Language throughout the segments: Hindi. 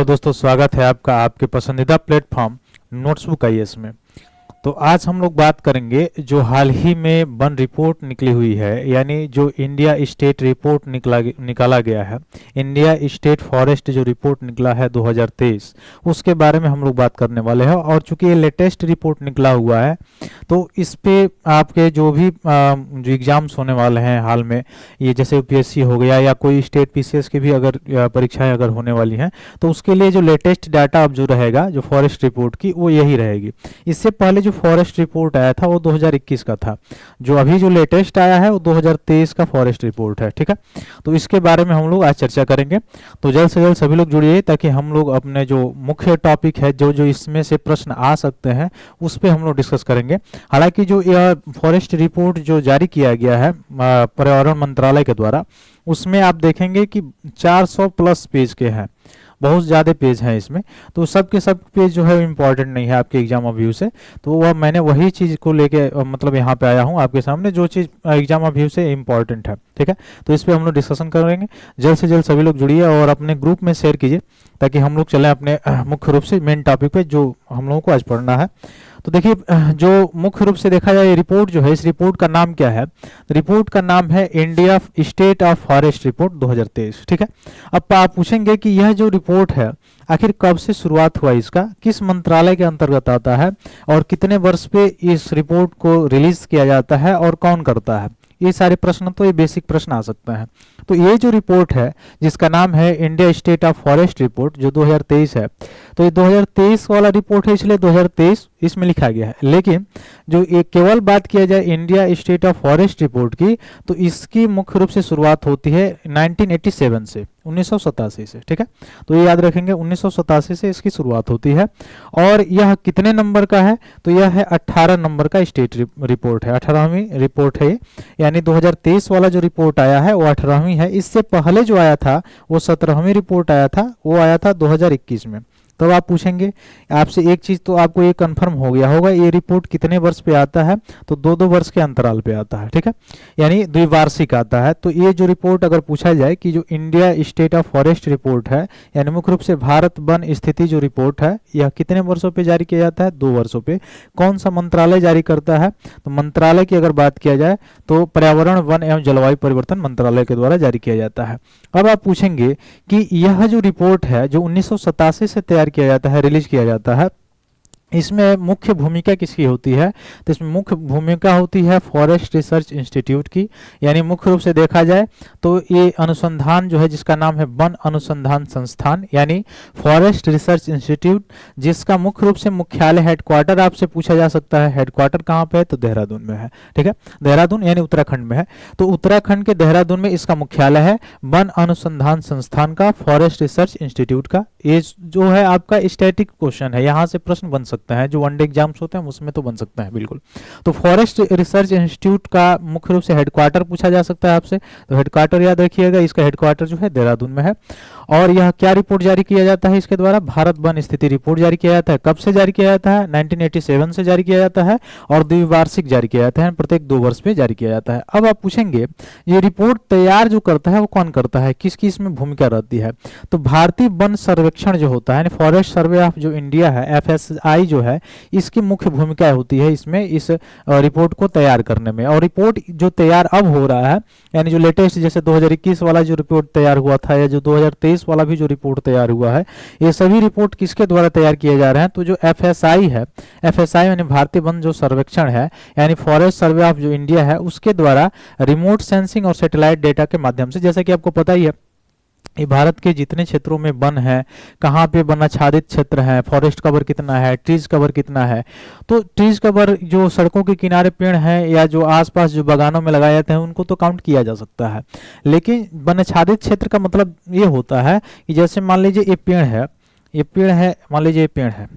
दोस्तों, स्वागत है आपका आपके पसंदीदा प्लेटफॉर्म नोट्सबुक आईएएस में। तो आज हम लोग बात करेंगे जो हाल ही में वन रिपोर्ट निकली हुई है, यानी जो इंडिया स्टेट रिपोर्ट निकाला गया है, इंडिया स्टेट फॉरेस्ट जो रिपोर्ट निकला है 2023, उसके बारे में हम लोग बात करने वाले हैं। और चूंकि ये लेटेस्ट रिपोर्ट निकला हुआ है तो इस पे आपके जो भी जो एग्जाम्स होने वाले हैं हाल में, ये जैसे यूपीएससी हो गया या कोई स्टेट पीसीएस की भी अगर परीक्षाएं अगर होने वाली हैं, तो उसके लिए जो लेटेस्ट डाटा अब जो रहेगा जो फॉरेस्ट रिपोर्ट की, वो यही रहेगी। इससे पहले जो फॉरेस्ट रिपोर्ट आया था वो 2021 का था। जो अभी जो लेटेस्ट आया है वो 2023 का फॉरेस्ट रिपोर्ट है। ठीक है, तो इसके बारे में हम लोग आज चर्चा करेंगे। तो जल्द से जल्द सभी लोग जुड़िए ताकि हम लोग अपने जो मुख्य टॉपिक है, जो इसमें से प्रश्न आ सकते हैं, उस पर हम लोग डिस्कस करेंगे। हालांकि जो यह फॉरेस्ट रिपोर्ट जो जारी किया गया है पर्यावरण मंत्रालय के द्वारा, उसमें आप देखेंगे कि 400 प्लस पेज के हैं, बहुत ज़्यादा पेज हैं इसमें। तो सब के सब पेज जो है इम्पॉर्टेंट नहीं है आपके एग्जाम व्यू से। तो वह मैंने वही चीज़ को लेके मतलब यहाँ पे आया हूँ आपके सामने, जो चीज़ एग्जाम व्यू से इम्पॉर्टेंट है। ठीक है, तो इस पर हम लोग डिस्कशन करेंगे। जल्द से जल्द सभी लोग जुड़िए और अपने ग्रुप में शेयर कीजिए ताकि हम लोग चलें अपने मुख्य रूप से मेन टॉपिक पे जो हम लोगों को आज पढ़ना है। तो देखिए, जो मुख्य रूप से देखा जाए रिपोर्ट जो है, इस रिपोर्ट का नाम क्या है? रिपोर्ट का नाम है India state of forest report 2023। ठीक है, अब आप पूछेंगे कि यह जो रिपोर्ट है आखिर कब से शुरुआत हुआ, इसका किस मंत्रालय के अंतर्गत आता है और कितने वर्ष पे इस रिपोर्ट को रिलीज किया जाता है और कौन करता है? ये सारे प्रश्न, तो ये बेसिक प्रश्न आ सकते हैं। तो ये जो रिपोर्ट है जिसका नाम है India state of forest report जो 2023 है, तो ये 2023 वाला रिपोर्ट है, इसलिए 2023 इसमें लिखा गया है। लेकिन जो ये केवल बात किया जाए India state of forest report की, तो इसकी मुख्य रूप से शुरुआत होती है 1987 से, 1987 से। ठीक है, तो ये याद रखेंगे, 1987 से इसकी शुरुआत होती है। और यह कितने नंबर का है? तो यह है 18 नंबर का स्टेट रिपोर्ट है, 18वीं रिपोर्ट है। यानी 2023 वाला जो रिपोर्ट आया है वो 18वीं है। इससे पहले जो आया था वो 17वीं रिपोर्ट आया था, वो आया था 2021 में। तो आप पूछेंगे आपसे एक चीज, तो आपको ये कंफर्म हो गया होगा ये रिपोर्ट कितने वर्ष पे आता है? तो 2-2 वर्ष के अंतराल पे आता है। ठीक है, यानी द्विवार्षिक आता है। तो ये जो रिपोर्ट अगर पूछा जाए कि जो India state of forest report है, यानी मुख्य रूप से भारत वन स्थिति जो रिपोर्ट है, यह कितने वर्षों पे जारी किया जाता है? 2 वर्षों पे। कौन सा मंत्रालय जारी करता है? तो मंत्रालय की अगर बात किया जाए तो पर्यावरण वन एवं जलवायु परिवर्तन मंत्रालय के द्वारा जारी किया जाता है। अब आप पूछेंगे कि यह जो रिपोर्ट है जो 1987 से तैयार किया जाता है, रिलीज किया जाता है, इसमें मुख्य भूमिका किसकी होती है? तो इसमें मुख्य भूमिका होती है फॉरेस्ट रिसर्च इंस्टीट्यूट की। यानी मुख्य रूप से देखा जाए तो ये अनुसंधान जो है जिसका नाम है वन अनुसंधान संस्थान, यानी फॉरेस्ट रिसर्च इंस्टीट्यूट, जिसका मुख्य रूप से मुख्यालय, हेडक्वार्टर आपसे पूछा जा सकता है हेडक्वार्टर कहाँ पे है? तो देहरादून में है। ठीक है, देहरादून यानी उत्तराखंड में है। तो उत्तराखंड के देहरादून में इसका मुख्यालय है, वन अनुसंधान संस्थान का, फॉरेस्ट रिसर्च इंस्टीट्यूट का। ये जो है आपका स्टैटिक क्वेश्चन है, यहाँ से प्रश्न बन सकते हैं, जो वनडे एग्जाम्स होते हैं उसमें तो बन सकते हैं बिल्कुल। तो फॉरेस्ट रिसर्च इंस्टीट्यूट का मुख्य रूप से हेडक्वार्टर पूछा जा सकता है आपसे, तो हेडक्वार्टर याद रखिएगा, इसका हेडक्वार्टर जो है देहरादून में है। और यह क्या रिपोर्ट जारी किया जाता है इसके द्वारा? भारत वन स्थिति रिपोर्ट जारी किया जाता है। कब से जारी किया जाता है? 1987 से जारी किया जाता है और द्विवार्षिक जारी किया जाता है, प्रत्येक 2 वर्ष पे जारी किया जाता है। अब आप पूछेंगे ये रिपोर्ट तैयार जो करता है वो कौन करता है, किसकी इसमें भूमिका रहती है? तो भारतीय वन सर्वेक्षण जो होता है, फॉरेस्ट सर्वे ऑफ जो इंडिया है, FSI जो है, इसकी मुख्य भूमिका होती है इसमें, इस रिपोर्ट को तैयार करने में। और रिपोर्ट जो तैयार अब हो रहा है, यानी जो लेटेस्ट जैसे 2021 वाला जो रिपोर्ट तैयार हुआ था या जो 2023 वाला भी जो रिपोर्ट तैयार हुआ है, ये सभी रिपोर्ट किसके द्वारा तैयार किए जा रहे हैं? तो जो FSI है, FSI यानी भारतीय वन जो सर्वेक्षण है, यानी फॉरेस्ट सर्वे ऑफ जो इंडिया है, उसके द्वारा रिमोट सेंसिंग और सैटेलाइट डेटा के माध्यम से, जैसा कि आपको पता ही है ये भारत के जितने क्षेत्रों में वन है, कहाँ पे वन आच्छादित क्षेत्र है, फॉरेस्ट कवर कितना है, ट्रीज कवर कितना है। तो ट्रीज कवर जो सड़कों के किनारे पेड़ हैं या जो आसपास जो बागानों में लगाए जाते हैं उनको तो काउंट किया जा सकता है। लेकिन वन आच्छादित क्षेत्र का मतलब ये होता है कि जैसे मान लीजिए ये पेड़ है, ये पेड़ है, मान लीजिए ये पेड़ है,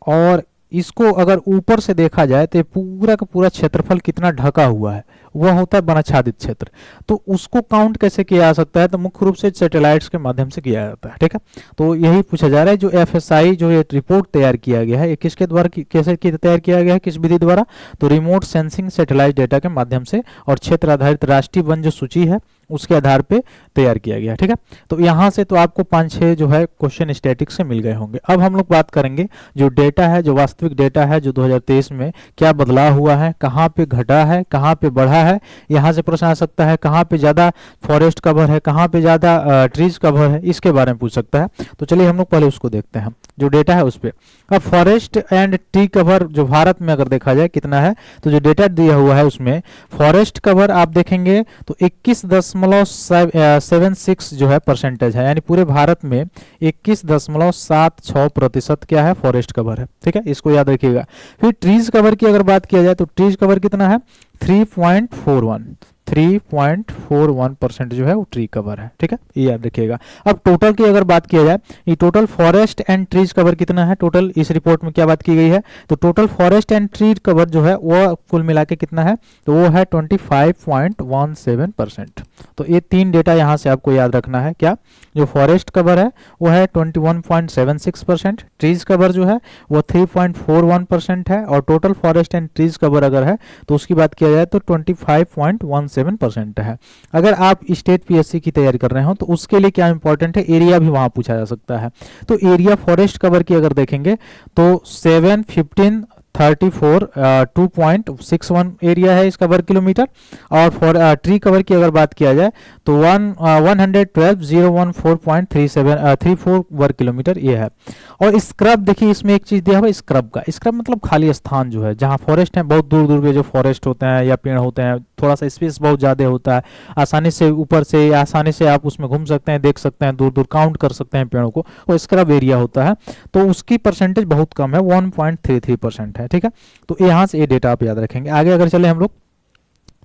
और इसको अगर ऊपर से देखा जाए तो पूरा का पूरा क्षेत्रफल कितना ढका हुआ है, वह होता है वनाच्छादित क्षेत्र। तो उसको काउंट कैसे किया जा सकता है, तो मुख्य रूप से सैटेलाइट्स के माध्यम से किया जाता है। ठीक है, तो यही पूछा जा रहा है। जो FSI जो ये रिपोर्ट तैयार किया गया है, ये किसके द्वारा कैसे तैयार किया गया है, किस विधि द्वारा, तो रिमोट सेंसिंग सैटेलाइट डेटा के माध्यम से और क्षेत्र आधारित राष्ट्रीय वन जो सूची है उसके आधार पे तैयार किया गया। ठीक है, तो यहाँ से तो आपको 5-6 जो है क्वेश्चन स्टैटिक से मिल गए होंगे। अब हम लोग बात करेंगे जो डेटा है, जो वास्तविक डेटा है, जो 2023 में क्या बदलाव हुआ है, कहाँ पे घटा है, कहाँ पे बढ़ा है। यहाँ से प्रश्न आ सकता है कहाँ पे ज़्यादा फॉरेस्ट कवर है, कहाँ पे ज़्यादा ट्रीज कवर है, इसके बारे में पूछ सकता है। तो चलिए हम लोग पहले उसको देखते हैं, जो डेटा है उस पर। अब फॉरेस्ट एंड ट्री कवर जो भारत में अगर देखा जाए कितना है, तो जो डेटा दिया हुआ है उसमें फॉरेस्ट कवर आप देखेंगे तो 21.76 जो है परसेंटेज है, यानी पूरे भारत में 21.76% क्या है, फॉरेस्ट कवर है। ठीक है, इसको याद रखिएगा। फिर ट्रीज कवर की अगर बात किया जाए तो ट्रीज कवर कितना है, 3.41% जो है वो ट्री कवर है। ठीक है, ये याद रखिएगा। अब टोटल की अगर बात किया जाए, ये total forest and trees cover कितना है, टोटल इस रिपोर्ट में क्या बात की गई है, तो total forest and tree cover जो है वो कुल मिला के कितना है, तो वो है 25.17%। तो ये 3 डेटा यहाँ से आपको याद रखना है। क्या, जो फॉरेस्ट कवर है वो है 21.76%, ट्रीज कवर जो है वो 3.41% है, और total forest and trees cover अगर है तो उसकी बात किया जाए तो 25.17% है। अगर आप स्टेट PSC की तैयारी कर रहे हो तो उसके लिए क्या इंपॉर्टेंट है, एरिया भी वहां पूछा जा सकता है। तो एरिया फॉरेस्ट कवर की अगर देखेंगे तो 2.61 एरिया है इसका वर्ग किलोमीटर, और फॉर ट्री कवर की अगर बात किया जाए तो 112,014.34 वर्ग किलोमीटर ये है। और स्क्रब देखिए, इसमें एक चीज दिया हुआ है स्क्रब का, स्क्रब मतलब खाली स्थान जो है, जहाँ फॉरेस्ट है, बहुत दूर दूर पे जो फॉरेस्ट होते हैं या पेड़ होते हैं, थोड़ा सा स्पेस बहुत ज्यादा होता है, आसानी से ऊपर से आसानी से आप उसमें घूम सकते हैं, देख सकते हैं, दूर दूर काउंट कर सकते हैं पेड़ों को, वो स्क्रब एरिया होता है। तो उसकी परसेंटेज बहुत कम है, 1.33% है। ठीक है, तो यहाँ से ये डेटा आप याद रखेंगे। आगे अगर चले हम लोग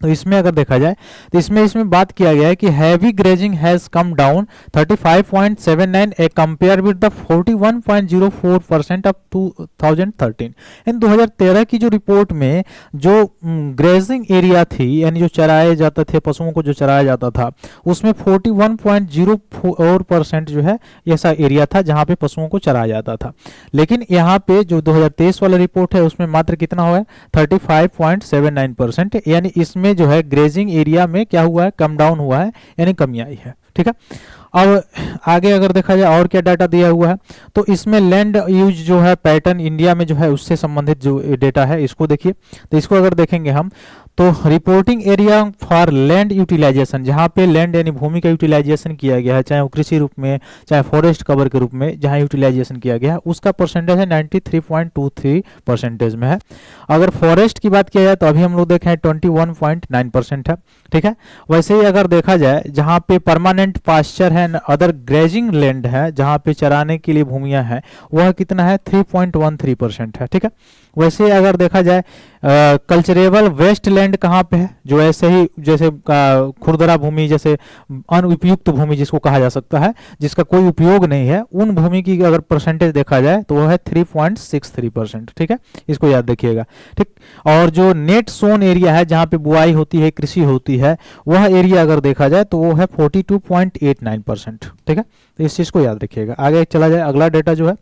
तो इसमें अगर देखा जाए तो इसमें बात किया गया है कि heavy grazing has come down 35.79 A compare with the 41.04% of 2013। इन 2013 की जो रिपोर्ट में जो ग्रेजिंग एरिया थी, यानी जो चराए जाते थे, पशुओं को जो चराया जाता था, उसमें 41.04% जो है ऐसा एरिया था जहां पे पशुओं को चराया जाता था। लेकिन यहाँ पे जो 2023 वाला रिपोर्ट है उसमें मात्र कितना हुआ है, 35.79%, यानी इसमें जो है ग्रेजिंग एरिया में क्या हुआ है, कम डाउन हुआ है, यानी कमी आई है। ठीक है, अब आगे अगर देखा जाए और क्या डाटा दिया हुआ है, तो इसमें लैंड यूज जो है पैटर्न इंडिया में जो है उससे संबंधित जो डेटा है इसको देखिए। तो इसको अगर देखेंगे हम तो reporting area for land utilization, जहाँ पे लैंड यानी भूमि का यूटिलाइजेशन किया गया है, चाहे वो कृषि रूप में चाहे फॉरेस्ट कवर के रूप में जहाँ यूटिलाइजेशन किया गया है, उसका परसेंटेज है 93.23% में है। अगर फॉरेस्ट की बात किया जाए तो अभी हम लोग देखें 21.9% है। ठीक है, वैसे ही अगर देखा जाए जहाँ पे परमानेंट पास्चर है, अदर ग्रेजिंग लैंड है, जहाँ पे चराने के लिए भूमियां हैं, वह कितना है, 3.13% है। ठीक है, वैसे अगर देखा जाए कल्चरेबल वेस्ट लैंड कहाँ पे है, जो ऐसे ही जैसे खुरदरा भूमि, जैसे अनुपयुक्त भूमि जिसको कहा जा सकता है, जिसका कोई उपयोग नहीं है, उन भूमि की अगर परसेंटेज देखा जाए तो वह है 3.63%। ठीक है, इसको याद रखिएगा। ठीक, और जो नेट सोन एरिया है जहाँ पे बुआई होती है, कृषि होती है, वह एरिया अगर देखा जाए तो वो है 42.89%। ठीक है, तो इस चीज को याद रखिएगा। आगे चला जाए, अगला डेटा जो है,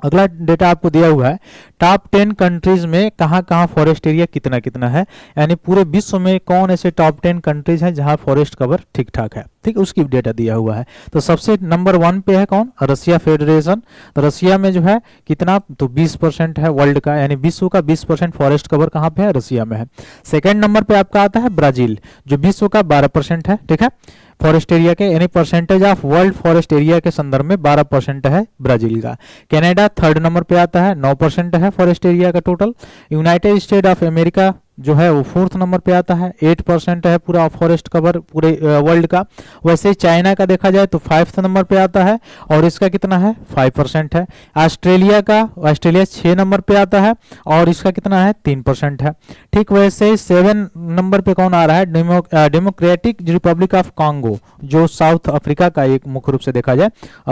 अगला डेटा आपको दिया हुआ है टॉप 10 कंट्रीज में कहाँ कहाँ फॉरेस्ट एरिया कितना कितना है, यानी पूरे विश्व में कौन ऐसे टॉप 10 कंट्रीज हैं जहाँ फॉरेस्ट कवर ठीक ठाक है। ठीक, उसकी डेटा दिया हुआ है। तो सबसे नंबर 1 पे है कौन, रसिया फेडरेशन। तो रसिया में जो है कितना, तो 20% है वर्ल्ड का, यानी विश्व का 20% फॉरेस्ट कवर कहाँ पे है, रसिया में है। सेकेंड नंबर पे आपका आता है ब्राजील, जो विश्व का 12% है। ठीक है, फॉरेस्ट एरिया के, यानी percentage of world forest area के संदर्भ में 12% है ब्राजील का। कनाडा थर्ड नंबर पे आता है, 9% है फॉरेस्ट एरिया का total. United state of America जो है वो 4th नंबर पे आता है, 8% है पूरा फॉरेस्ट कवर पूरे वर्ल्ड का। वैसे चाइना का देखा जाए तो 5th नंबर पे आता है, और इसका कितना है, 5% है। ऑस्ट्रेलिया 6 नंबर पे आता है, और इसका कितना है, 3% है। ठीक, वैसे 7 नंबर पे कौन आ रहा है, डेमोक्रेटिक रिपब्लिक ऑफ कांगो, जो साउथ अफ्रीका का एक मुख्य रूप से देखा जाए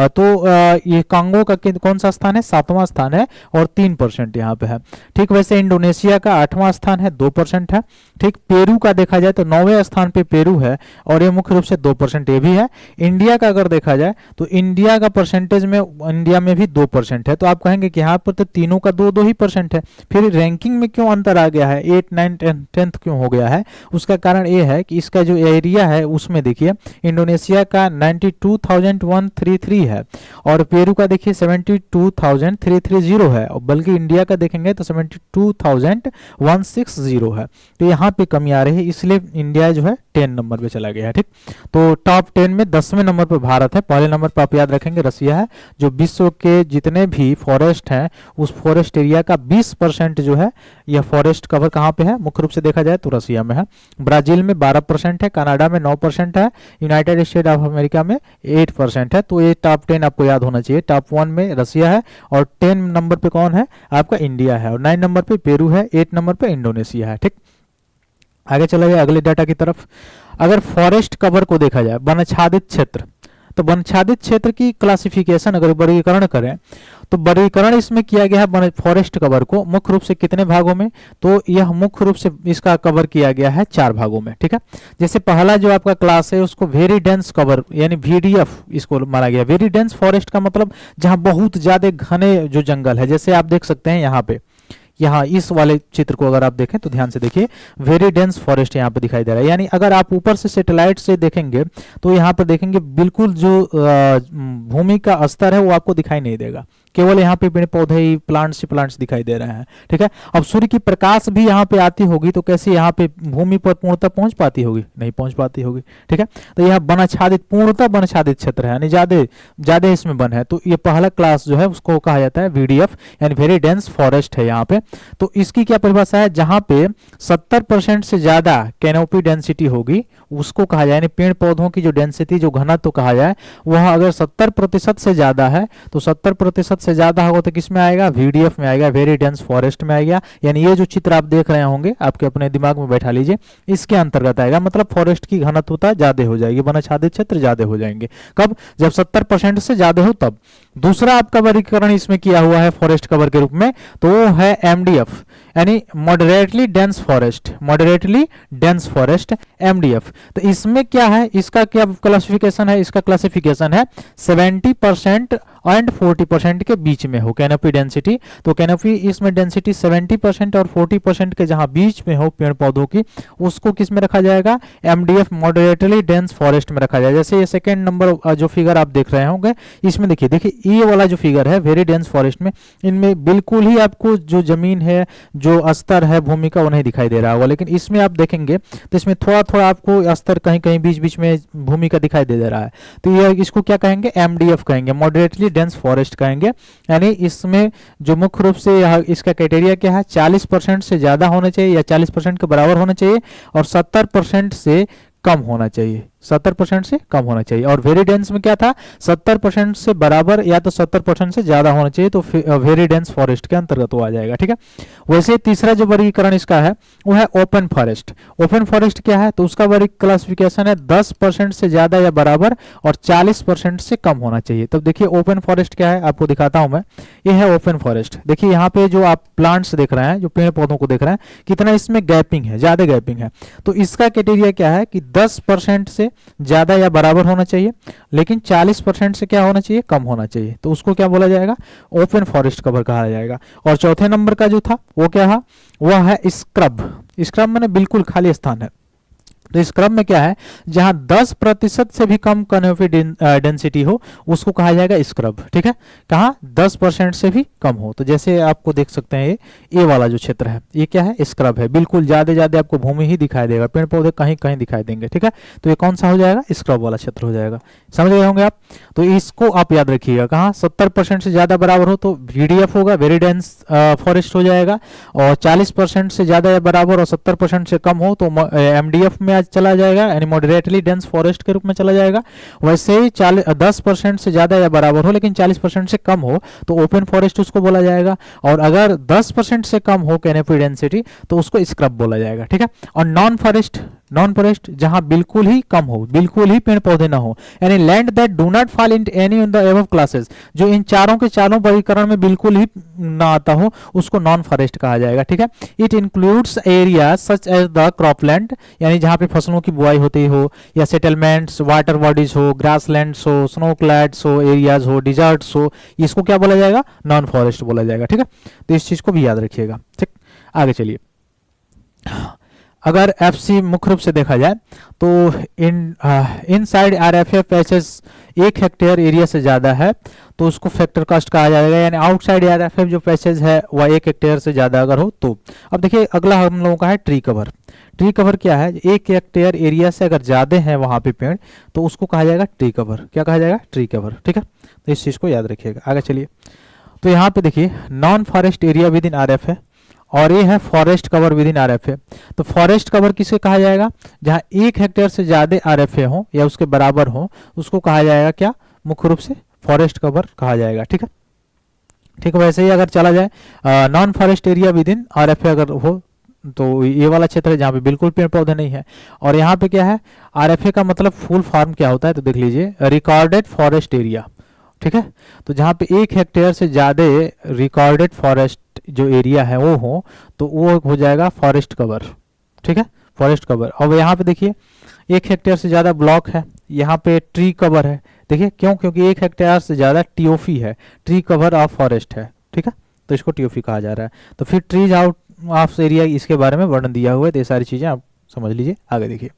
तो ये कांगो का कौन सा स्थान है, 7वां स्थान है, और 3% यहाँ पे है। ठीक, वैसे इंडोनेशिया का 8वां स्थान है, 2% 2% है। ठीक, पेरू का देखा जाए तो 9वें स्थान पे पेरू है और ये मुख्य रूप से 2% ये भी है। इंडिया का अगर देखा जाए तो इंडिया का परसेंटेज में इंडिया में भी 2% है। तो आप कहेंगे कि यहाँ पर तो तीनों का 2-2 ही परसेंट है, फिर रैंकिंग में क्यों अंतर आ गया है, 8, 9, 10th क्यों हो गया है? उसका कारण ये है कि इसका जो एरिया है उसमें देखिए इंडोनेशिया का 92,133 है और पेरू का देखिए 72,330 है, बल्कि इंडिया का देखेंगे तो 72,160 है। तो यहाँ पे कमी आ रही है, इसलिए इंडिया जो है 10 नंबर पे चला गया है। ठीक, तो टॉप 10 में 10वें नंबर पर भारत है, पहले नंबर पर आप याद रखेंगे रसिया है। जो विश्व के जितने भी फॉरेस्ट हैं उस फॉरेस्ट एरिया का 20% जो है यह फॉरेस्ट कवर कहाँ पे है, मुख्य रूप से देखा जाए तो रसिया में है। ब्राजील में 12% है, कनाडा में 9% है, यूनाइटेड स्टेट ऑफ अमेरिका में 8% है। तो ये टॉप 10 आपको याद होना चाहिए। टॉप 1 में रसिया है और 10 नंबर पे कौन है, आपका इंडिया है और 9 नंबर पे पेरू है, 8 नंबर पे इंडोनेशिया है। ठीक, आगे चला जाए अगले डाटा की तरफ। अगर फॉरेस्ट कवर को देखा जाए, वनाच्छादित क्षेत्र, तो वनाच्छादित क्षेत्र की क्लासिफिकेशन अगर वर्गीकरण करें तो वर्गीकरण इसमें किया गया है फॉरेस्ट कवर को मुख्य रूप से कितने भागों में, तो यह मुख्य रूप से इसका कवर किया गया है 4 भागों में। ठीक है, जैसे पहला जो आपका क्लास है उसको वेरी डेंस कवर यानी VDF इसको माना गया। वेरी डेंस फॉरेस्ट का मतलब जहां बहुत ज्यादा घने जो जंगल है, जैसे आप देख सकते हैं यहाँ पे, यहाँ इस वाले चित्र को अगर आप देखें तो ध्यान से देखिए, वेरी डेंस फॉरेस्ट यहाँ पे दिखाई दे रहा है। यानी अगर आप ऊपर से सैटेलाइट से देखेंगे तो यहाँ पर देखेंगे बिल्कुल जो भूमि का स्तर है वो आपको दिखाई नहीं देगा, केवल यहाँ पे पेड़ पौधे ही प्लांट्स दिखाई दे रहे हैं। ठीक है, अब सूर्य की प्रकाश भी यहाँ पे आती होगी तो कैसे यहाँ पे भूमि पर पूर्णतः पहुंच पाती होगी, नहीं पहुंच पाती होगी। ठीक है, तो यह वनाच्छादित पूर्णतः वनाच्छादित क्षेत्र है, यानी ज्यादा इसमें वन है। तो ये पहला क्लास जो है उसको कहा जाता है VDF यानी वेरी डेंस फॉरेस्ट है यहाँ पे। तो इसकी क्या परिभाषा है, जहां पे 70% से ज्यादा कैनोपी डेंसिटी होगी उसको कहा जाए, यानी पेड़ पौधों की जो डेंसिटी जो घनत्व कहा जाए वह अगर 70% से ज्यादा है तो 70% से ज्यादा होगा तो किसमें आएगा, VDF में आएगा, वेरी डेंस फॉरेस्ट में आएगा। यानी ये जो चित्र आप देख रहे होंगे आपके अपने दिमाग में बैठा लीजिए, इसके अंतर्गत आएगा। मतलब फॉरेस्ट की घनत्वता ज्यादा हो जाएगी, वनाच्छादित क्षेत्र ज्यादा हो जाएंगे। कब, जब 70% से ज्यादा हो तब। दूसरा आपका वर्गीकरण इसमें किया हुआ है फॉरेस्ट कवर के रूप में, तो वो है MDF यानी moderately dense forest, moderately dense forest MDF। तो इसमें क्या है, इसका क्या क्लासिफिकेशन है, इसका क्लासिफिकेशन है 70% एंड 40% के बीच में हो कैनोपी डेंसिटी। तो कैनोपी इसमें डेंसिटी 70% और 40% के जहां बीच में हो पेड़ पौधों की, उसको किस में रखा जाएगा, MDF मॉडरेटली डेंस फॉरेस्ट में रखा जाएगा। जैसे ये सेकेंड नंबर जो फिगर आप देख रहे होंगे इसमें देखिए ये वाला जो फिगर है वेरी डेंस फॉरेस्ट में, इनमें बिल्कुल ही आपको जो जमीन है जो स्तर है भूमि का वो नहीं दिखाई दे रहा होगा, लेकिन इसमें आप देखेंगे तो इसमें थोड़ा थोड़ा आपको स्तर कहीं कहीं बीच बीच में भूमि का दिखाई दे रहा है। तो ये इसको क्या कहेंगे, MDF कहेंगे, मॉडरेटली डेंस फॉरेस्ट कहेंगे। यानी इसमें जो मुख्य रूप से इसका क्राइटेरिया क्या है, 40% से ज्यादा होना चाहिए या 40% के बराबर होना चाहिए और 70% से कम होना चाहिए, 70% से कम होना चाहिए। और वेरी डेंस में क्या था, 70% से बराबर या तो 70% से ज्यादा होना चाहिए, तो वेरी डेंस फॉरेस्ट के अंतर्गत वो आ जाएगा। ठीक है, वैसे तीसरा जो वर्गीकरण इसका है वो है ओपन फॉरेस्ट। ओपन फॉरेस्ट क्या है, तो उसका वर्ग क्लासिफिकेशन है 10% से ज्यादा या बराबर और 40% से कम होना चाहिए। तब देखिए ओपन फॉरेस्ट क्या है, आपको दिखाता हूं मैं, ये है ओपन फॉरेस्ट। देखिए यहाँ पे जो आप प्लांट्स देख रहे हैं, जो पेड़ पौधों को देख रहे हैं, कितना इसमें गैपिंग है, ज्यादा गैपिंग है। तो इसका क्राइटेरिया क्या है कि 10% से ज्यादा या बराबर होना चाहिए, लेकिन 40% से क्या होना चाहिए, कम होना चाहिए। तो उसको क्या बोला जाएगा, ओपन फॉरेस्ट कवर कहा जाएगा। और चौथे नंबर का जो था वो क्या है, वह है स्क्रब। स्क्रब माने बिल्कुल खाली स्थान है। तो स्क्रब में क्या है, जहां 10% से भी कम कैनोपी डेंसिटी हो उसको कहा जाएगा स्क्रब। ठीक है, कहां 10% से भी कम हो। तो जैसे आपको देख सकते हैं ये वाला जो क्षेत्र है ये क्या है, स्क्रब है, बिल्कुल ज्यादा आपको भूमि ही दिखाई देगा, पेड़ पौधे कहीं कहीं दिखाई देंगे। ठीक है, तो ये कौन सा हो जाएगा, स्क्रब वाला क्षेत्र हो जाएगा। समझ गए होंगे आप। तो इसको आप याद रखिएगा, कहां 70% से ज्यादा बराबर हो तो VDF होगा, वेरी डेंस फॉरेस्ट हो जाएगा। और 40% से ज्यादा या बराबर और 70% से कम हो तो MDF में चला जाएगा, यानी मॉडरेटली डेंस फॉरेस्ट के रूप में चला जाएगा। वैसे ही 10% से ज्यादा या बराबर हो लेकिन 40% से कम हो तो ओपन फॉरेस्ट उसको बोला जाएगा। और अगर 10% से कम हो कैनोपी डेंसिटी तो उसको स्क्रब बोला जाएगा। ठीक है, और नॉन फॉरेस्ट नॉन फॉरेस्ट जहां बिल्कुल ही कम हो, बिल्कुल ही पेड़ पौधे ना हो, यानी land that do not fall in any of the above classes, जो इन चारों के चारों वर्गीकरण में बिल्कुल ही ना आता हो, उसको नॉन फॉरेस्ट कहा जाएगा। ठीक है, it includes area such as the cropland, यानी जहां पे फसलों की बुआई होती हो, या सेटलमेंट्स, वाटर बॉडीज हो, ग्रासलैंड्स हो, स्नो क्लैड्स हो, एरियाज हो, डिजर्ट्स हो, इसको क्या बोला जाएगा? नॉन फॉरेस्ट बोला जाएगा। ठीक है, तो इस चीज को भी याद रखिएगा। ठीक, आगे चलिए। अगर एफसी मुख्य रूप से देखा जाए तो इन साइड आरएफएफ पैचेस 1 हेक्टेयर एरिया से ज़्यादा है तो उसको फैक्टर कास्ट कहा जाएगा, यानी आउटसाइड आरएफएफ जो पैचेज है वह 1 हेक्टेयर से ज़्यादा अगर हो तो। अब देखिए अगला हम लोगों का है ट्री कवर। ट्री कवर क्या है? 1 हेक्टेयर एरिया से अगर ज़्यादा है वहाँ पे पेड़ तो उसको कहा जाएगा ट्री कवर। क्या कहा जाएगा? Tree cover. ठीक है, तो इस चीज़ को याद रखिएगा। आगे चलिए, तो यहाँ पे देखिए non forest area with in RF है और ये है forest cover with in RFA. तो फॉरेस्ट कवर किसे कहा जाएगा? जहां 1 हेक्टेयर से ज्यादा आरएफए हो या उसके बराबर हो उसको कहा जाएगा क्या? मुख्य रूप से फॉरेस्ट कवर कहा जाएगा। ठीक है, ठीक है। वैसे ही अगर चला जाए non forest area with in RFA अगर हो तो ये वाला क्षेत्र है जहाँ पे बिल्कुल पेड़ पौधे नहीं है। और यहाँ पे क्या है? आरएफए का मतलब फुल फॉर्म क्या होता है? तो देख लीजिए, रिकॉर्डेड फॉरेस्ट एरिया। ठीक है, तो जहाँ पे 1 हेक्टेयर से ज्यादा रिकॉर्डेड फॉरेस्ट जो एरिया है वो हो तो वो हो जाएगा फॉरेस्ट कवर। ठीक है, फॉरेस्ट कवर। अब यहाँ पे देखिए 1 हेक्टेयर से ज्यादा ब्लॉक है, यहाँ पे ट्री कवर है। देखिए क्यों? क्योंकि 1 हेक्टेयर से ज्यादा टीओफी है, ट्री कवर ऑफ फॉरेस्ट है। ठीक है, तो इसको टीओफी कहा जा रहा है। तो फिर ट्रीज आउट ऑफ एरिया इसके बारे में वर्णन दिया हुआ है, तो ये सारी चीजें आप समझ लीजिए। आगे देखिए,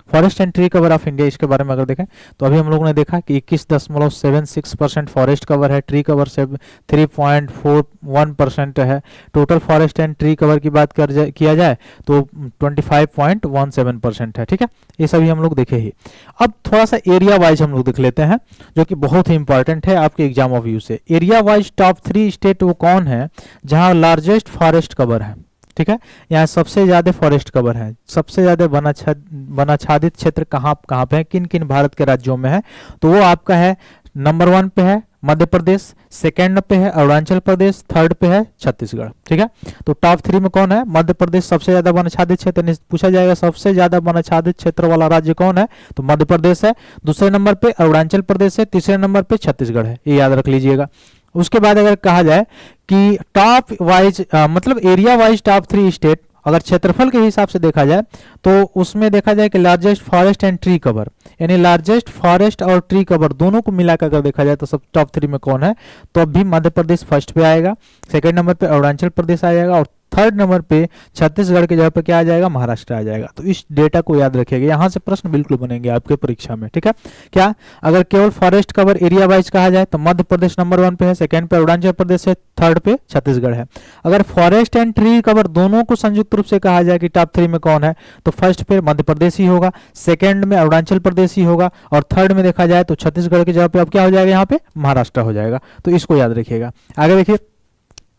forest and tree cover of India, इसके बारे में अगर देखें तो अभी हम लोगों ने देखा कि 21.76% फॉरेस्ट कवर है, ट्री कवर से 3.41% है। Total forest and tree cover की बात किया जाए तो 25.17% है। ठीक है, ये सभी हम लोग देखे ही। अब थोड़ा सा एरिया वाइज हम लोग देख लेते हैं जो कि बहुत ही इंपॉर्टेंट है आपके एग्जाम ऑफ व्यू से। एरिया वाइज टॉप 3 स्टेट वो कौन है जहां लार्जेस्ट फॉरेस्ट कवर है? ठीक है, यहाँ सबसे ज्यादा फॉरेस्ट कवर है, सबसे ज्यादा वनाच्छादित क्षेत्र कहाँ कहाँ पे है, किन किन भारत के राज्यों में है? तो वो आपका है नंबर 1 पे है मध्य प्रदेश, सेकंड पे है अरुणाचल प्रदेश, थर्ड पे है छत्तीसगढ़। ठीक है, तो टॉप 3 में कौन है? मध्य प्रदेश सबसे ज्यादा वनाच्छादित क्षेत्र, पूछा जाएगा सबसे ज्यादा वनाच्छादित क्षेत्र वाला राज्य कौन है? तो मध्य प्रदेश है। दूसरे नंबर पे अरुणाचल प्रदेश है, तीसरे नंबर पे छत्तीसगढ़ है, ये याद रख लीजिएगा। उसके बाद अगर कहा जाए कि टॉप वाइज मतलब एरिया वाइज टॉप 3 स्टेट अगर क्षेत्रफल के हिसाब से देखा जाए तो उसमें देखा जाए कि largest forest and tree cover, यानी लार्जेस्ट फॉरेस्ट और ट्री कवर दोनों को मिलाकर अगर देखा जाए तो सब टॉप 3 में कौन है? तो अभी मध्य प्रदेश फर्स्ट पे आएगा, सेकंड नंबर पे अरुणाचल प्रदेश आ जाएगा और थर्ड नंबर पे छत्तीसगढ़ के जगह पे क्या आ जाएगा? महाराष्ट्र आ जाएगा। तो इस डेटा को याद रखिएगा, यहाँ से प्रश्न बिल्कुल बनेंगे आपके परीक्षा में। ठीक है, क्या अगर केवल फॉरेस्ट कवर एरिया वाइज कहा जाए तो मध्य प्रदेश नंबर 1 पे है, सेकंड पे अरुणाचल प्रदेश है, थर्ड पे छत्तीसगढ़ है। अगर फॉरेस्ट एंड ट्री कवर दोनों को संयुक्त रूप से कहा जाए कि टॉप 3 में कौन है तो फर्स्ट पे मध्य प्रदेश ही होगा, सेकंड में अरुणाचल प्रदेश ही होगा और थर्ड में देखा जाए तो छत्तीसगढ़ की जगह पे अब क्या हो जाएगा? यहाँ पे महाराष्ट्र हो जाएगा। तो इसको याद रखिएगा। आगे देखिए,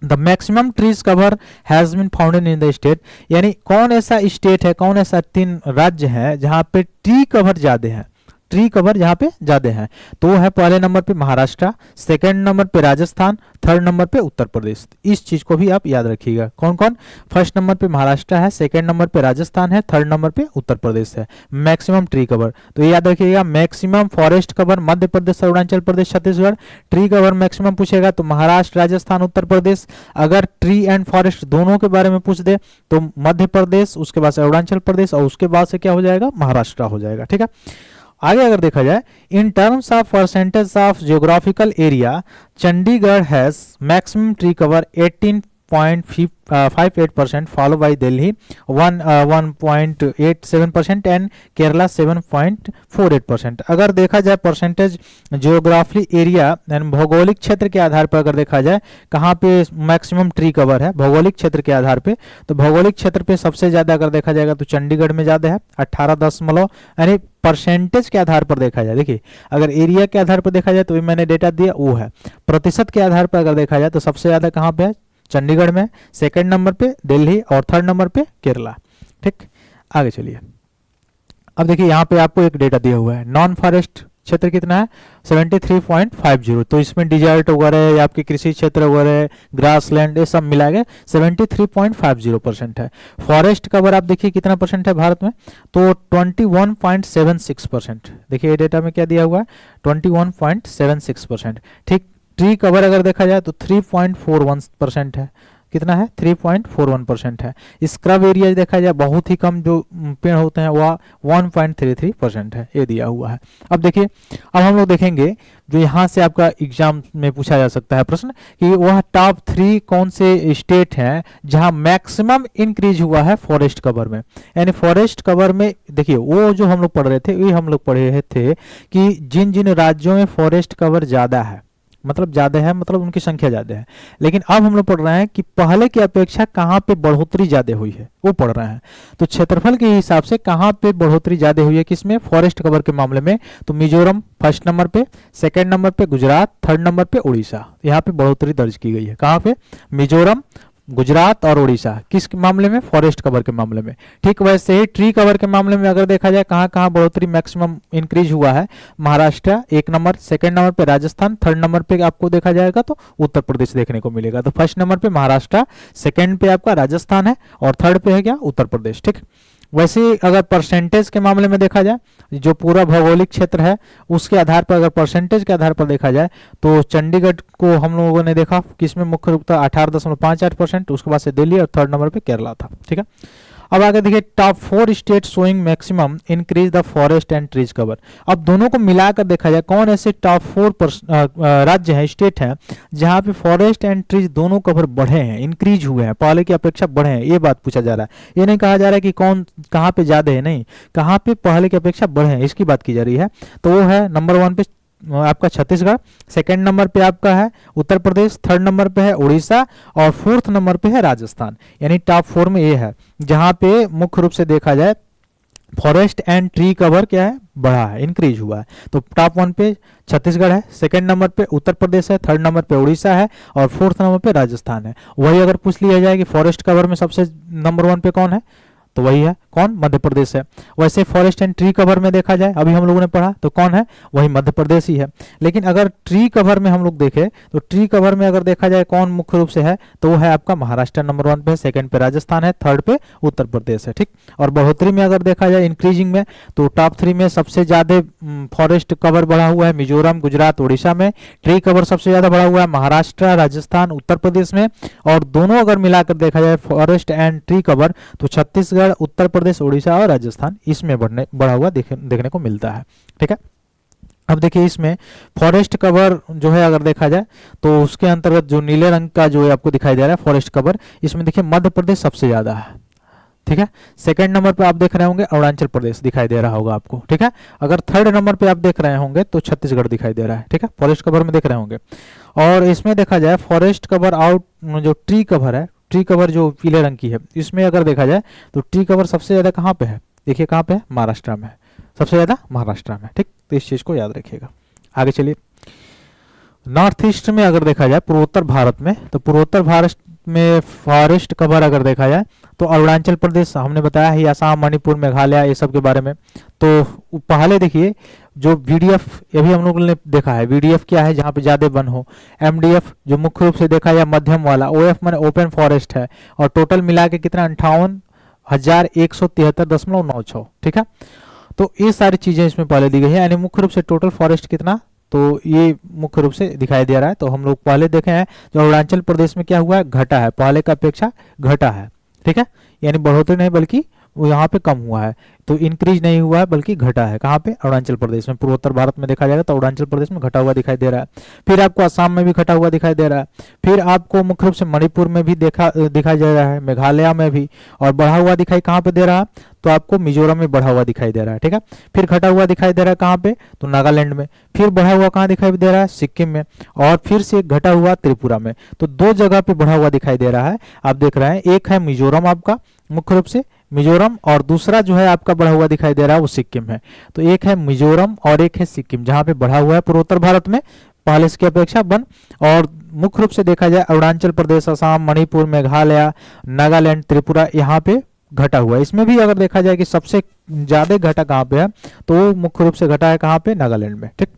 the maximum trees cover has been founded in the state, यानी कौन ऐसा स्टेट है, कौन ऐसा 3 राज्य है जहां पे ट्री कवर ज्यादा है? ट्री कवर जहां पे ज्यादा है तो वो है पहले नंबर पे महाराष्ट्र, सेकंड नंबर पे राजस्थान, थर्ड नंबर पे उत्तर प्रदेश। इस चीज को भी आप याद रखिएगा। कौन कौन? फर्स्ट नंबर पे महाराष्ट्र है, सेकंड नंबर पे राजस्थान है, थर्ड नंबर पे उत्तर प्रदेश है। मैक्सिमम ट्री कवर तो ये याद रखिएगा, maximum forest cover Madhya Pradesh, Arunachal Pradesh, Chhattisgarh. Tree cover maximum पूछेगा तो महाराष्ट्र, राजस्थान, उत्तर प्रदेश। अगर ट्री एंड फॉरेस्ट दोनों के बारे में पूछ दे तो मध्य प्रदेश, उसके बाद से अरुणाचल प्रदेश और उसके बाद से क्या हो जाएगा? महाराष्ट्र हो जाएगा। ठीक है, आगे अगर देखा जाए in terms of percentage of geographical area Chandigarh has maximum tree cover 18.58%, follow by Delhi 1.87% and Kerala 7.48%। अगर देखा जाए परसेंटेज जियोग्राफी एरिया यानी भौगोलिक क्षेत्र के आधार पर अगर देखा जाए कहाँ पे मैक्सिमम ट्री कवर है भौगोलिक क्षेत्र के आधार पे, तो भौगोलिक क्षेत्र पे सबसे ज्यादा अगर देखा जाएगा तो चंडीगढ़ में ज्यादा है 18 यानी परसेंटेज के आधार पर देखा जाए। देखिए अगर एरिया के आधार पर देखा जाए तो भी मैंने डेटा दिया वो है, प्रतिशत के आधार पर अगर देखा जाए तो सबसे ज्यादा कहाँ पे है? चंडीगढ़ में, सेकंड नंबर पे दिल्ली और थर्ड नंबर पे केरला। ठीक, आगे चलिए। अब देखिए यहाँ पे आपको एक डेटा दिया हुआ है नॉन फॉरेस्ट क्षेत्र कितना है 73.50। तो इसमें डिजर्ट वगैरह या आपके कृषि क्षेत्र वगैरह ग्रासलैंड ये सब मिला के 73.50% है। फॉरेस्ट कवर आप देखिए कितना परसेंट है भारत में, तो 21.76%। देखिए ये डेटा में क्या दिया हुआ है 21.76%। ठीक, ट्री कवर अगर देखा जाए तो 3.41% है। कितना है 3.41% है। स्क्रब एरिया देखा जाए बहुत ही कम जो पेड़ होते हैं वह 1.33% है, ये दिया हुआ है। अब देखिए, अब हम लोग देखेंगे जो यहाँ से आपका एग्जाम में पूछा जा सकता है प्रश्न कि वह टॉप 3 कौन से स्टेट हैं जहां मैक्सिमम इंक्रीज हुआ है फॉरेस्ट कवर में। यानी फॉरेस्ट कवर में देखिए वो जो हम लोग पढ़ रहे थे, ये हम लोग पढ़े थे कि जिन जिन राज्यों में फॉरेस्ट कवर ज्यादा है, मतलब ज्यादा है मतलब उनकी संख्या ज्यादा है, लेकिन अब हम लोग पढ़ रहे हैं कि पहले की अपेक्षा कहाँ पे बढ़ोतरी ज्यादा हुई है वो पढ़ रहे हैं। तो क्षेत्रफल के हिसाब से कहाँ पे बढ़ोतरी ज्यादा हुई है किसमें, फॉरेस्ट कवर के मामले में। तो मिजोरम फर्स्ट नंबर पे, सेकंड नंबर पे गुजरात, थर्ड नंबर पे उड़ीसा, यहाँ पे बढ़ोतरी दर्ज की गई है। कहाँ पे, मिजोरम, गुजरात और उड़ीसा, किस मामले में, फॉरेस्ट कवर के मामले में। ठीक, वैसे ही ट्री कवर के मामले में अगर देखा जाए कहाँ कहाँ बढ़ोतरी मैक्सिमम इंक्रीज हुआ है, महाराष्ट्र एक नंबर, सेकंड नंबर पे राजस्थान, थर्ड नंबर पे आपको देखा जाएगा तो उत्तर प्रदेश देखने को मिलेगा। तो फर्स्ट नंबर पे महाराष्ट्र, सेकंड पे आपका राजस्थान है और थर्ड पे है क्या, उत्तर प्रदेश। ठीक, वैसे अगर परसेंटेज के मामले में देखा जाए, जो पूरा भौगोलिक क्षेत्र है उसके आधार पर अगर परसेंटेज के आधार पर देखा जाए तो चंडीगढ़ को हम लोगों ने देखा किसमें मुख्य रूप था 18.58%, उसके बाद से दिल्ली और थर्ड नंबर पे केरला था। ठीक है, अब आगे देखिए top 4 state showing maximum increase the forest and trees cover. अब दोनों को मिलाकर देखा जाए कौन ऐसे टॉप 4 राज्य हैं, स्टेट हैं जहां पे फॉरेस्ट एंड ट्रीज दोनों कवर बढ़े हैं, इंक्रीज हुए हैं, पहले की अपेक्षा बढ़े हैं, ये बात पूछा जा रहा है। ये नहीं कहा जा रहा है कि कौन कहाँ पे ज्यादा है, नहीं, कहाँ पे पहले की अपेक्षा बढ़े हैं इसकी बात की जा रही है। तो वो है नंबर 1 पे आपका छत्तीसगढ़, सेकंड नंबर पे आपका है उत्तर प्रदेश, थर्ड नंबर पे है उड़ीसा और फोर्थ नंबर पे है राजस्थान। यानी टॉप 4 में ये है जहां पे मुख्य रूप से देखा जाए फॉरेस्ट एंड ट्री कवर क्या है, बढ़ा है, इंक्रीज हुआ है। तो टॉप 1 पे छत्तीसगढ़ है, सेकंड नंबर पे उत्तर प्रदेश है, थर्ड नंबर पे उड़ीसा है और फोर्थ नंबर पे राजस्थान है। वही अगर पूछ लिया जाए कि फॉरेस्ट कवर में सबसे नंबर 1 पे कौन है, तो वही है कौन, मध्य प्रदेश है। वैसे फॉरेस्ट एंड ट्री कवर में देखा जाए अभी हम लोगों ने पढ़ा तो कौन है, वही मध्य प्रदेश ही है। लेकिन अगर ट्री कवर में हम लोग देखें तो ट्री कवर में अगर देखा जाए कौन मुख्य रूप से है तो वो है आपका महाराष्ट्र नंबर 1 पे, सेकंड पे राजस्थान है, थर्ड पे उत्तर प्रदेश है। ठीक, और बढ़ोतरी में अगर देखा जाए इंक्रीजिंग में तो टॉप 3 में सबसे ज्यादा फॉरेस्ट कवर बढ़ा हुआ है मिजोरम, गुजरात, उड़ीसा में। ट्री कवर सबसे ज्यादा बढ़ा हुआ है महाराष्ट्र, राजस्थान, उत्तर प्रदेश में। और दोनों अगर मिलाकर देखा जाए फॉरेस्ट एंड ट्री कवर तो छत्तीसगढ़, उत्तर प्रदेश, उड़ीसा और राजस्थान इसमें बढ़ा हुआ देखने को मिलता है। ठीक है, अब देखिए इसमें फॉरेस्ट कवर जो है अगर देखा जाए तो उसके अंतर्गत जो नीले रंग का जो है आपको दिखाई दे रहा है फॉरेस्ट कवर, इसमें देखिए मध्य प्रदेश सबसे ज्यादा है। ठीक है, सेकंड नंबर पे आप देख रहे होंगे अरुणाचल प्रदेश दिखाई दे रहा होगा आपको। ठीक है, अगर थर्ड नंबर पे आप देख रहे होंगे तो छत्तीसगढ़ दिखाई दे रहा है। ठीक है, फॉरेस्ट कवर में देख रहे होंगे। और इसमें देखा जाए फॉरेस्ट कवर आउट जो ट्री कवर है, ट्री कवर जो पीले रंग की है, इसमें अगर देखा जाए तो ट्री कवर सबसे ज्यादा कहाँ पे है, देखिए कहाँ पे है, महाराष्ट्र में है, सबसे ज्यादा महाराष्ट्र में। ठीक, तो इस चीज को याद रखिएगा। आगे चलिए, नॉर्थ ईस्ट में अगर देखा जाए पूर्वोत्तर भारत में, तो पूर्वोत्तर भारत में फॉरेस्ट कवर अगर देखा जाए तो अरुणाचल प्रदेश हमने बताया है, असम, मणिपुर, मेघालय, ये सब के बारे में। तो पहले देखिए जो वीडीएफ अभी हम लोगों ने देखा है, वीडीएफ क्या है जहाँ पे ज्यादा वन हो, एमडीएफ जो मुख्य रूप से देखा जाए मध्यम वाला, ओएफ माने ओपन फॉरेस्ट है और टोटल मिला के कितना 58,173.96। ठीक है, तो ये सारी चीजें इसमें पहले दी गई है। यानी मुख्य रूप से टोटल फॉरेस्ट कितना, तो ये मुख्य रूप से दिखाई दे रहा है। तो हम लोग पहले देखे हैं जो अरुणाचल प्रदेश में क्या हुआ है, घटा है, पहले का अपेक्षा घटा है। ठीक है, यानी बढ़ोतरी नहीं बल्कि वो यहाँ पे कम हुआ है, तो इंक्रीज नहीं हुआ है बल्कि घटा है। कहाँ पे, अरुणाचल प्रदेश में। पूर्वोत्तर भारत में देखा जाएगा तो अरुणाचल प्रदेश में घटा हुआ दिखाई दे रहा है। फिर आपको असम में भी घटा हुआ दिखाई दे रहा है। फिर आपको मुख्य रूप से मणिपुर में भी दिखाई दे रहा है, मेघालय में भी, और बढ़ा हुआ दिखाई कहाँ पे दे रहा है, तो आपको मिजोरम में बढ़ा हुआ दिखाई दे रहा है। ठीक है, फिर घटा हुआ दिखाई दे रहा है कहाँ पे, तो नागालैंड में। फिर बढ़ा हुआ कहाँ दिखाई दे रहा है, सिक्किम में। और फिर से घटा हुआ त्रिपुरा में। तो 2 जगह पे बढ़ा हुआ दिखाई दे रहा है। आप देख रहे हैं एक है मिजोरम आपका मुख्य रूप से मिजोरम, और दूसरा जो है आपका बढ़ा हुआ दिखाई दे रहा है वो सिक्किम है। तो एक है मिजोरम और एक है सिक्किम जहां पे बढ़ा हुआ है पूर्वोत्तर भारत में पहले की अपेक्षा वन। और मुख्य रूप से देखा जाए अरुणाचल प्रदेश, असम, मणिपुर, मेघालय, नागालैंड, त्रिपुरा, यहाँ पे घटा हुआ है। इसमें भी अगर देखा जाए कि सबसे ज्यादा घटा कहाँ पे है, तो वो मुख्य रूप से घटा है कहाँ पे, नागालैंड में। ठीक,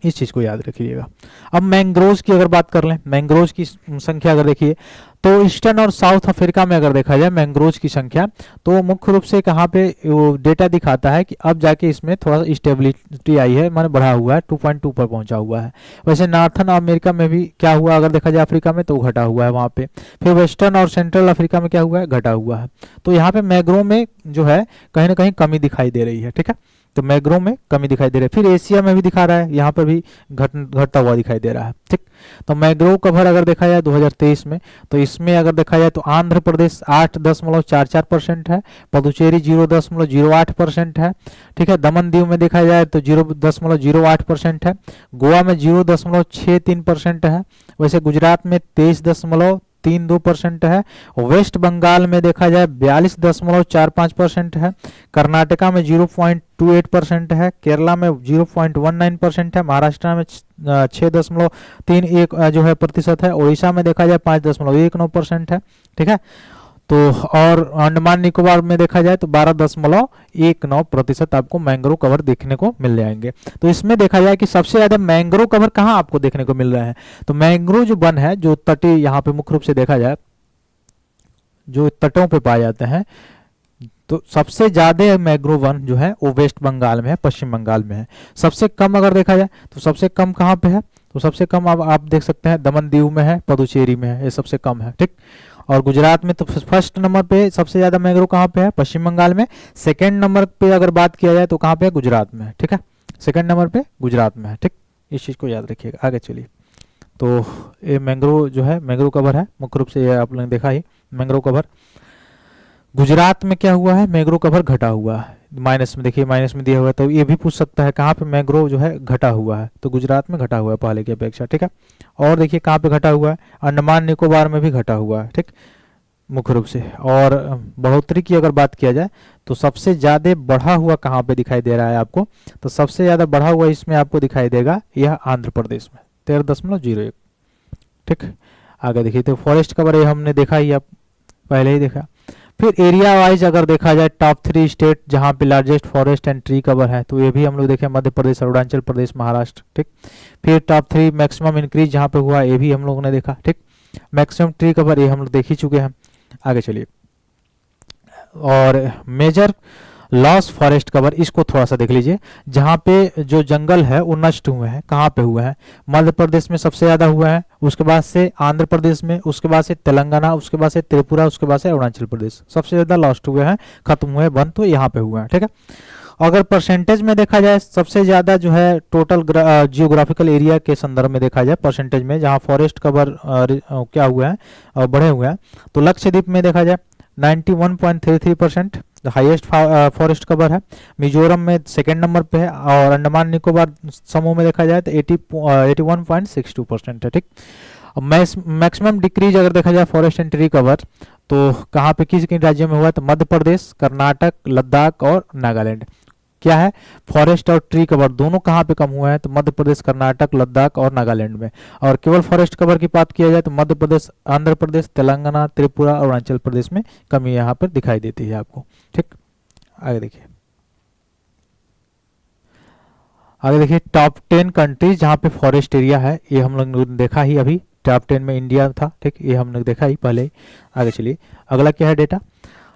इस चीज को याद रखिएगा। अब मैंग्रोव्स की अगर बात कर लें, मैंग्रोव्स की संख्या अगर देखिए तो ईस्टर्न और साउथ अफ्रीका में अगर देखा जाए मैंग्रोव्स की संख्या, तो मुख्य रूप से कहाँ पे वो डेटा दिखाता है कि अब जाके इसमें थोड़ा स्टेबिलिटी आई है, माने बढ़ा हुआ है, 2.2 पर पहुंचा हुआ है। वैसे नॉर्थन अमेरिका में भी क्या हुआ अगर देखा जाए अफ्रीका में, तो घटा हुआ है वहाँ पे। फिर वेस्टर्न और सेंट्रल अफ्रीका में क्या हुआ है, घटा हुआ है। तो यहाँ पे मैंग्रोव में जो है कहीं ना कहीं कमी दिखाई दे रही है। ठीक है, तो मैंग्रोव में कमी दिखाई दे रही है। फिर एशिया में भी दिखा रहा है, यहाँ पर भी घटता हुआ दिखाई दे रहा है। ठीक, तो मैंग्रोव कवर अगर देखा जाए 2023 में, तो इसमें अगर देखा जाए तो आंध्र प्रदेश 8.44% है, पुदुचेरी 0.08% है। ठीक है, दमन दीव में देखा जाए तो 0.08% है, गोवा में 0.63% है। वैसे गुजरात में 23.32% है। वेस्ट बंगाल में देखा जाए 42.45% है। कर्नाटका में 0.28% है। केरला में 0.19% है। महाराष्ट्र में 6.31 जो है प्रतिशत है। उड़ीसा में देखा जाए 5.19% है। ठीक है, तो और अंडमान निकोबार में देखा जाए तो 12.19% आपको मैंग्रोव कवर देखने को मिल जाएंगे। तो इसमें देखा जाए कि सबसे ज्यादा मैंग्रोव कवर कहाँ आपको देखने को मिल रहे हैं, तो मैंग्रोव जो वन है जो तटीय, यहाँ पे मुख्य रूप से देखा जाए जो तटों पे पाए जाते हैं, तो सबसे ज्यादा मैंग्रोव वन जो है वो वेस्ट बंगाल में है, पश्चिम बंगाल में है। सबसे कम अगर देखा जाए तो सबसे कम कहाँ पे है, तो सबसे कम अब आप देख सकते हैं दमन दीव में है, पुदुचेरी में है, ये सबसे कम है। ठीक, और गुजरात में तो फर्स्ट नंबर पे सबसे ज्यादा मैंग्रोव कहाँ पे है, पश्चिम बंगाल में। सेकंड नंबर पे अगर बात किया जाए तो कहाँ पे है, गुजरात में है। ठीक है, सेकंड नंबर पे गुजरात में है। ठीक, इस चीज को याद रखिएगा। आगे चलिए, तो ये मैंग्रोव जो है मैंग्रोव कवर है, मुख्य रूप से ये आप लोगों ने देखा ही मैंग्रोव कवर। गुजरात में क्या हुआ है, मैंग्रोव कवर घटा हुआ है, माइनस में देखिए, माइनस में दिया हुआ है। तो ये भी पूछ सकता है कहाँ पे मैंग्रोव जो है घटा हुआ है, तो गुजरात में घटा हुआ है पहले की अपेक्षा। ठीक है, और देखिए कहाँ पे घटा हुआ है, अंडमान निकोबार में भी घटा हुआ है। ठीक, मुख्य रूप से। और बढ़ोतरी की अगर बात किया जाए तो सबसे ज्यादा बढ़ा हुआ कहाँ पे दिखाई दे रहा है आपको, तो सबसे ज्यादा बढ़ा हुआ इसमें आपको दिखाई देगा यह आंध्र प्रदेश में 13.01। ठीक, आगे देखिए, तो फॉरेस्ट कवर ये हमने देखा ही, आप पहले ही देखा। फिर एरिया वाइज अगर देखा जाए टॉप 3 स्टेट जहाँ पे largest forest and tree cover है, तो ये भी हम लोग देखे, मध्य प्रदेश, अरुणाचल प्रदेश, महाराष्ट्र। ठीक, फिर टॉप 3 मैक्सिमम इंक्रीज जहाँ पे हुआ ये भी हम लोगों ने देखा। ठीक, मैक्सिमम ट्री कवर ये हम लोग देख ही चुके हैं। आगे चलिए, और मेजर लॉस फॉरेस्ट कवर इसको थोड़ा सा देख लीजिए। जहाँ पे जो जंगल है वो नष्ट हुए हैं, कहाँ पे हुए हैं, मध्य प्रदेश में सबसे ज्यादा हुआ है, उसके बाद से आंध्र प्रदेश में, उसके बाद से तेलंगाना, उसके बाद से त्रिपुरा, उसके बाद से अरुणाचल प्रदेश, सबसे ज्यादा लॉस्ट हुए हैं, खत्म हुए वन तो यहाँ पे हुए हैं। ठीक है, अगर परसेंटेज में देखा जाए सबसे ज्यादा जो है टोटल जियोग्राफिकल एरिया के संदर्भ में देखा जाए परसेंटेज में, जहां फॉरेस्ट कवर क्या हुआ है, बढ़े हुए हैं, तो लक्षद्वीप में देखा जाए 91.33% हाईएस्ट फॉरेस्ट कवर है। मिजोरम में सेकेंड नंबर पे है, और अंडमान निकोबार समूह में देखा जाए तो 81.62% है। ठीक, मैक्सिमम डिक्रीज अगर देखा जाए फॉरेस्ट एंड ट्री कवर, तो कहाँ पे किस किन राज्यों में हुआ है, तो मध्य प्रदेश, कर्नाटक, लद्दाख और नागालैंड। क्या है, फॉरेस्ट और ट्री कवर दोनों कहाँ पे कम हुआ है, तो मध्य प्रदेश, कर्नाटक, लद्दाख और नागालैंड में। और केवल फॉरेस्ट कवर की बात किया जाए तो मध्य प्रदेश, आंध्र प्रदेश, तेलंगाना, त्रिपुरा और अरुणाचल प्रदेश में कमी यहाँ पर दिखाई देती है आपको। ठीक, आगे देखिए, आगे देखिए टॉप 10 कंट्रीज जहाँ पे फॉरेस्ट एरिया है, ये हम लोग ने देखा ही अभी, टॉप 10 में इंडिया था। ठीक, ये हमने देखा ही पहले ही। आगे चलिए, अगला क्या है data,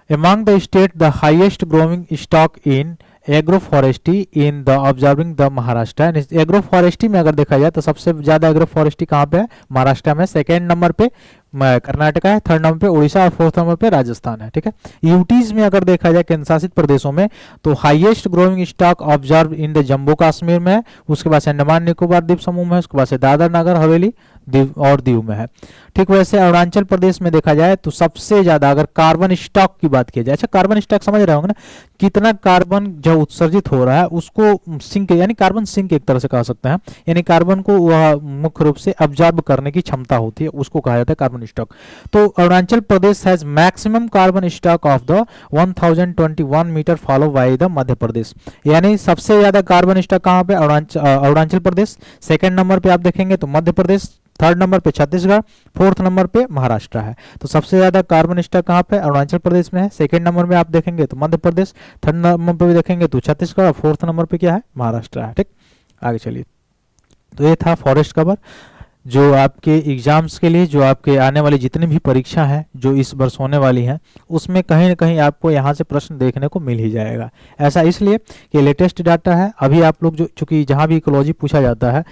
among the state the highest growing stock in agroforestry in the observing the Maharashtra. Agroforestry में अगर देखा जाए तो सबसे ज्यादा एग्रोफॉरेस्ट्री कहाँ पे है, महाराष्ट्र में। सेकेंड नंबर पे कर्नाटका है, थर्ड नंबर पे उड़ीसा और फोर्थ नंबर पे राजस्थान है। ठीक है, यूटीज में अगर देखा जाए केंद्र शासित प्रदेशों में, तो highest growing stock observe in the Jammu Kashmir में है, उसके बाद से अंडमान निकोबार द्वीप समूह में, उसके बाद से दादर नगर हवेली और दीव में है। ठीक, वैसे अरुणाचल प्रदेश में देखा जाए तो सबसे ज्यादा अगर कार्बन स्टॉक की बात की जाए, अच्छा कार्बन स्टॉक समझ रहे होंगे ना, कितना कार्बन जो उत्सर्जित हो रहा है उसको सिंक, यानी कार्बन सिंक एक तरह से कह सकते हैं, यानी कार्बन को वह मुख्य रूप से ऑब्जर्व करने की क्षमता होती है, उसको कहा जाता है कार्बन स्टॉक। तो Arunachal Pradesh has maximum carbon stock of the 1021 metre follow by the Madhya Pradesh, यानी सबसे ज्यादा कार्बन स्टॉक कहां पे, अरुणाचल प्रदेश। सेकंड नंबर पे आप देखेंगे तो मध्य प्रदेश, थर्ड नंबर पे छत्तीसगढ़, फोर्थ नंबर पे महाराष्ट्र है। तो सबसे ज्यादा कार्बन स्टॉक कहाँ पे, अरुणाचल प्रदेश में है। सेकंड नंबर में आप देखेंगे तो मध्य प्रदेश, थर्ड नंबर पे भी देखेंगे तो छत्तीसगढ़, और फोर्थ नंबर पे क्या है, महाराष्ट्र है। ठीक, आगे चलिए। तो ये था फॉरेस्ट कवर, जो आपके एग्जाम्स के लिए, जो आपके आने वाली जितनी भी परीक्षा है जो इस वर्ष होने वाली हैं, उसमें कहीं ना कहीं आपको यहाँ से प्रश्न देखने को मिल ही जाएगा। ऐसा इसलिए कि लेटेस्ट डाटा है। अभी आप लोग जो, चूंकि जहाँ भी इकोलॉजी पूछा जाता है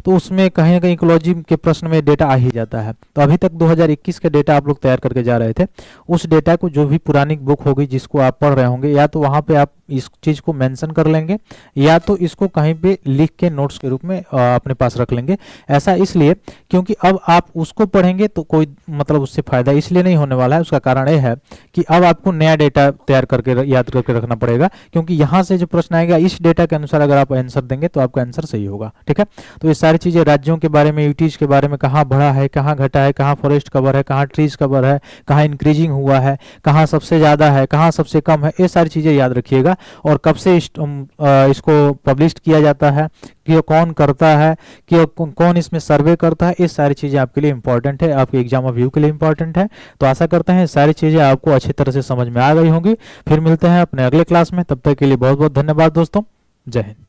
तो उसमें कहीं ना कहीं इकोलॉजी के प्रश्न में डेटा आ ही जाता है। तो अभी तक 2021 का डेटा आप लोग तैयार करके जा रहे थे, उस डेटा को जो भी पुरानी बुक होगी जिसको आप पढ़ रहे होंगे, या तो वहाँ पे आप इस चीज़ को मेंशन कर लेंगे, या तो इसको कहीं पे लिख के नोट्स के रूप में अपने पास रख लेंगे। ऐसा इसलिए क्योंकि अब आप उसको पढ़ेंगे तो कोई मतलब उससे फायदा इसलिए नहीं होने वाला है। उसका कारण यह है कि अब आपको नया डेटा तैयार करके याद करके रखना पड़ेगा, क्योंकि यहाँ से जो प्रश्न आएगा इस डेटा के अनुसार अगर आप आंसर देंगे तो आपका आंसर सही होगा। ठीक है, तो ये सारी चीज़ें राज्यों के बारे में, यूटीज के बारे में, कहाँ बढ़ा है, कहाँ घटा है, कहाँ फॉरेस्ट कवर है, कहाँ ट्रीज कवर है, कहाँ इंक्रीजिंग हुआ है, कहाँ सबसे ज़्यादा है, कहाँ सबसे कम है, ये सारी चीज़ें याद रखिएगा। और कब से इसको पब्लिश किया जाता है, कि कौन करता है, कि कौन इसमें सर्वे करता है, ये सारी चीज़ें आपके लिए इंपॉर्टेंट है, आपके एग्जाम ऑफ व्यू के लिए इंपॉर्टेंट है। तो आशा करते हैं सारी चीज़ें आपको अच्छी तरह से समझ में आ गई होंगी। फिर मिलते हैं अपने अगले क्लास में, तब तक के लिए बहुत बहुत धन्यवाद दोस्तों। जय हिंद।